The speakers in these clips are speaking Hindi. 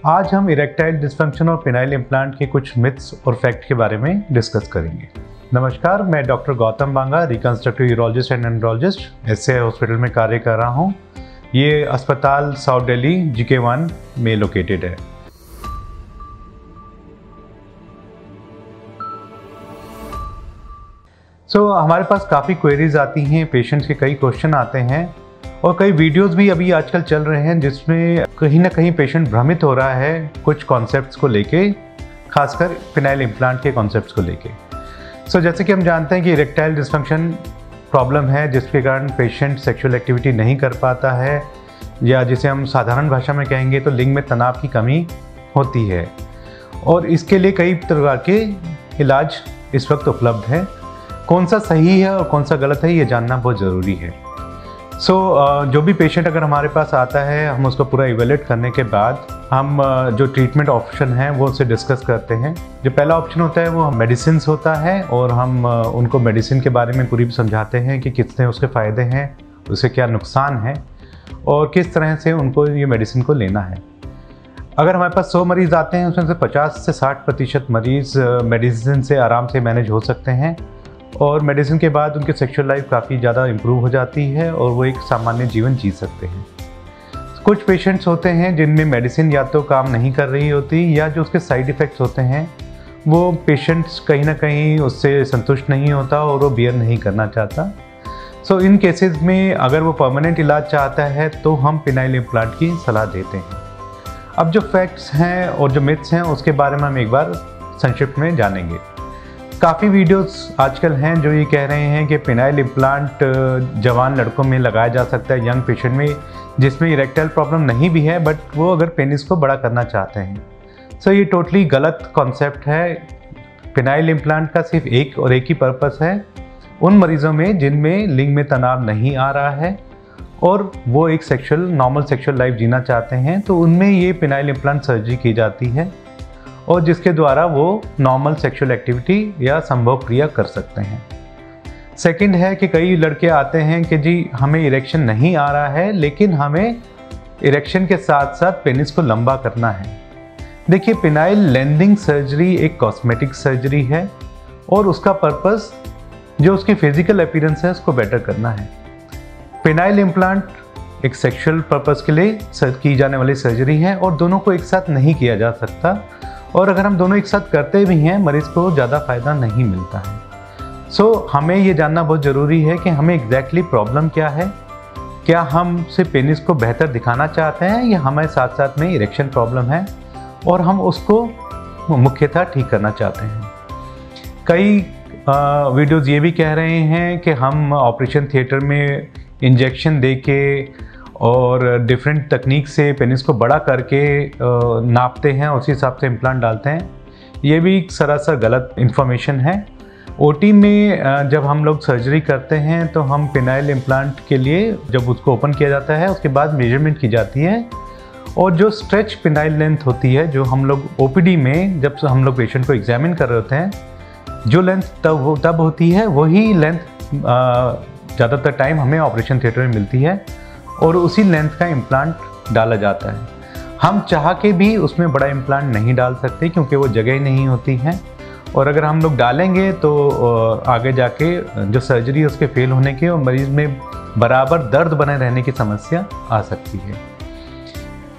आज हम इरेक्टाइल डिस्फंक्शन और पेनाइल इम्प्लांट के कुछ मिथ्स और फैक्ट के बारे में डिस्कस करेंगे। नमस्कार, मैं doctor Gautam Banga, reconstructive urologist and andrologist SCI hospital में कार्य कर रहा हूँ। ये अस्पताल साउथ दिल्ली GK1 में लोकेटेड है। हमारे पास काफ़ी क्वेरीज आती हैं, पेशेंट्स के कई क्वेश्चन आते हैं और कई वीडियोस भी अभी आजकल चल रहे हैं जिसमें कहीं ना कहीं पेशेंट भ्रमित हो रहा है कुछ कॉन्सेप्ट्स को लेके, खासकर पेनाइल इम्प्लांट के कॉन्सेप्ट्स को लेके। जैसे कि हम जानते हैं कि इरेक्टाइल डिस्फंक्शन प्रॉब्लम है जिसके कारण पेशेंट सेक्सुअल एक्टिविटी नहीं कर पाता है, या जिसे हम साधारण भाषा में कहेंगे तो लिंग में तनाव की कमी होती है। और इसके लिए कई प्रकार के इलाज इस वक्त उपलब्ध हैं। कौन सा सही है और कौन सा गलत है ये जानना बहुत ज़रूरी है। जो भी पेशेंट अगर हमारे पास आता है, हम उसको पूरा इवेल्युएट करने के बाद हम जो ट्रीटमेंट ऑप्शन है वो उससे डिस्कस करते हैं। जो पहला ऑप्शन होता है वो मेडिसिन होता है और हम उनको मेडिसिन के बारे में पूरी समझाते हैं कि कितने उसके फ़ायदे हैं, उससे क्या नुकसान है और किस तरह से उनको ये मेडिसिन को लेना है। अगर हमारे पास 100 मरीज़ आते हैं उसमें से 50 से 60% मरीज़ मेडिसिन से आराम से मैनेज हो सकते हैं और मेडिसिन के बाद उनकी सेक्सुअल लाइफ काफ़ी ज़्यादा इम्प्रूव हो जाती है और वो एक सामान्य जीवन जी सकते हैं। कुछ पेशेंट्स होते हैं जिनमें मेडिसिन या तो काम नहीं कर रही होती या जो उसके साइड इफ़ेक्ट्स होते हैं वो पेशेंट्स कहीं ना कहीं उससे संतुष्ट नहीं होता और वो बियर नहीं करना चाहता। इन केसेस में अगर वो परमानेंट इलाज चाहता है तो हम पेनाइल इम्प्लांट की सलाह देते हैं। अब जो फैक्ट्स हैं और जो मिथ्स हैं उसके बारे में हम एक बार संक्षिप्त में जानेंगे। काफ़ी वीडियोस आजकल हैं जो ये कह रहे हैं कि पेनाइल इम्प्लांट जवान लड़कों में लगाया जा सकता है, यंग पेशेंट में जिसमें इरेक्टाइल प्रॉब्लम नहीं भी है बट वो अगर पेनिस को बड़ा करना चाहते हैं। ये टोटली गलत कॉन्सेप्ट है। पेनाइल इम्प्लांट का सिर्फ एक और एक ही पर्पस है, उन मरीज़ों में जिनमें लिंग में तनाव नहीं आ रहा है और वो एक नॉर्मल सेक्शुअल लाइफ जीना चाहते हैं, तो उनमें ये पेनाइल इम्प्लांट सर्जरी की जाती है और जिसके द्वारा वो नॉर्मल सेक्सुअल एक्टिविटी या संभोग क्रिया कर सकते हैं। सेकंड है कि कई लड़के आते हैं कि जी हमें इरेक्शन नहीं आ रहा है लेकिन हमें इरेक्शन के साथ साथ पेनिस को लंबा करना है। देखिए, पेनाइल लेंदिंग सर्जरी एक कॉस्मेटिक सर्जरी है और उसका पर्पस जो उसकी फिजिकल अपीयरेंस है उसको बेटर करना है। पेनाइल इम्प्लांट एक सेक्सुअल पर्पस के लिए की जाने वाली सर्जरी है और दोनों को एक साथ नहीं किया जा सकता, और अगर हम दोनों एक साथ करते भी हैं मरीज़ को ज़्यादा फ़ायदा नहीं मिलता है। हमें ये जानना बहुत ज़रूरी है कि हमें एग्जैक्टली प्रॉब्लम क्या है। क्या हम सिर्फ पेनिस को बेहतर दिखाना चाहते हैं या हमें साथ साथ में इरेक्शन प्रॉब्लम है और हम उसको मुख्यतः ठीक करना चाहते हैं। कई वीडियोज़ ये भी कह रहे हैं कि हम ऑपरेशन थिएटर में इंजेक्शन दे के और डिफरेंट तकनीक से पेनिस को बड़ा करके नापते हैं, उसी हिसाब से इम्प्लांट डालते हैं। ये भी सरासर गलत इन्फॉर्मेशन है। ओटी में जब हम लोग सर्जरी करते हैं तो हम पेनाइल इम्प्लांट के लिए जब उसको ओपन किया जाता है उसके बाद मेजरमेंट की जाती है और जो स्ट्रेच पेनाइल लेंथ होती है, जो हम लोग ओपीडी में जब हम लोग पेशेंट को एग्जामिन कर रहे होते हैं, जो लेंथ तब होती है वही लेंथ ज़्यादातर टाइम हमें ऑपरेशन थिएटर में मिलती है और उसी लेंथ का इम्प्लांट डाला जाता है। हम चाह के भी उसमें बड़ा इम्प्लांट नहीं डाल सकते क्योंकि वो जगह ही नहीं होती है, और अगर हम लोग डालेंगे तो आगे जाके जो सर्जरी है उसके फेल होने के और मरीज़ में बराबर दर्द बने रहने की समस्या आ सकती है।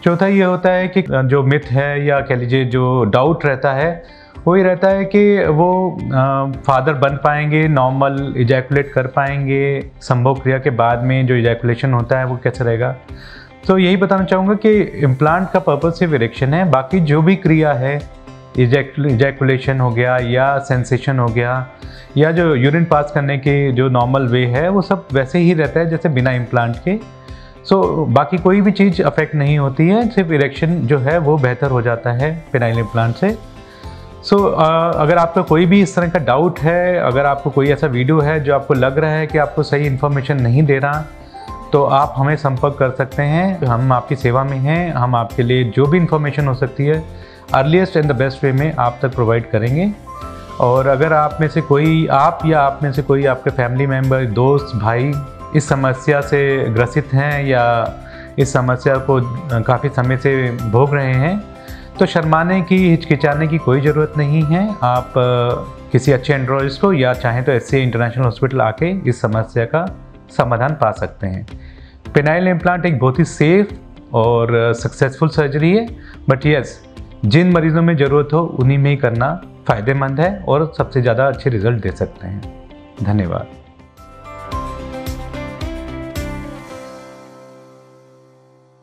चौथा ये होता है कि जो मिथ है या कह लीजिए जो डाउट रहता है वो ये रहता है कि वो फादर बन पाएंगे, नॉर्मल इजैकुलेट कर पाएंगे, संभोग क्रिया के बाद में जो इजैकुलेशन होता है वो कैसे रहेगा। यही बताना चाहूँगा कि इम्प्लांट का पर्पस सिर्फ इरेक्शन है, बाकी जो भी क्रिया है, इजैकुलेशन हो गया या सेंसेशन हो गया या जो यूरिन पास करने के जो नॉर्मल वे है वो सब वैसे ही रहता है जैसे बिना इम्प्लांट के। बाकी कोई भी चीज़ अफेक्ट नहीं होती है, सिर्फ इरेक्शन जो है वो बेहतर हो जाता है पेनाइल इम्प्लांट से। अगर आपका कोई भी इस तरह का डाउट है, अगर आपको कोई ऐसा वीडियो है जो आपको लग रहा है कि आपको सही इन्फॉर्मेशन नहीं दे रहा, तो आप हमें संपर्क कर सकते हैं। हम आपकी सेवा में हैं, हम आपके लिए जो भी इन्फॉर्मेशन हो सकती है earliest and the best way में आप तक प्रोवाइड करेंगे। और अगर आप में से कोई आपके फैमिली मेम्बर, दोस्त, भाई इस समस्या से ग्रसित हैं या इस समस्या को काफ़ी समय से भोग रहे हैं, तो शर्माने की, हिचकिचाने की कोई ज़रूरत नहीं है। आप किसी अच्छे एंड्रोलॉजिस्ट को या चाहें तो SCA इंटरनेशनल हॉस्पिटल आके इस समस्या का समाधान पा सकते हैं। पेनाइल इम्प्लांट एक बहुत ही सेफ और सक्सेसफुल सर्जरी है, बट यस, जिन मरीजों में ज़रूरत हो उन्हीं में ही करना फ़ायदेमंद है और सबसे ज़्यादा अच्छे रिजल्ट दे सकते हैं। धन्यवाद।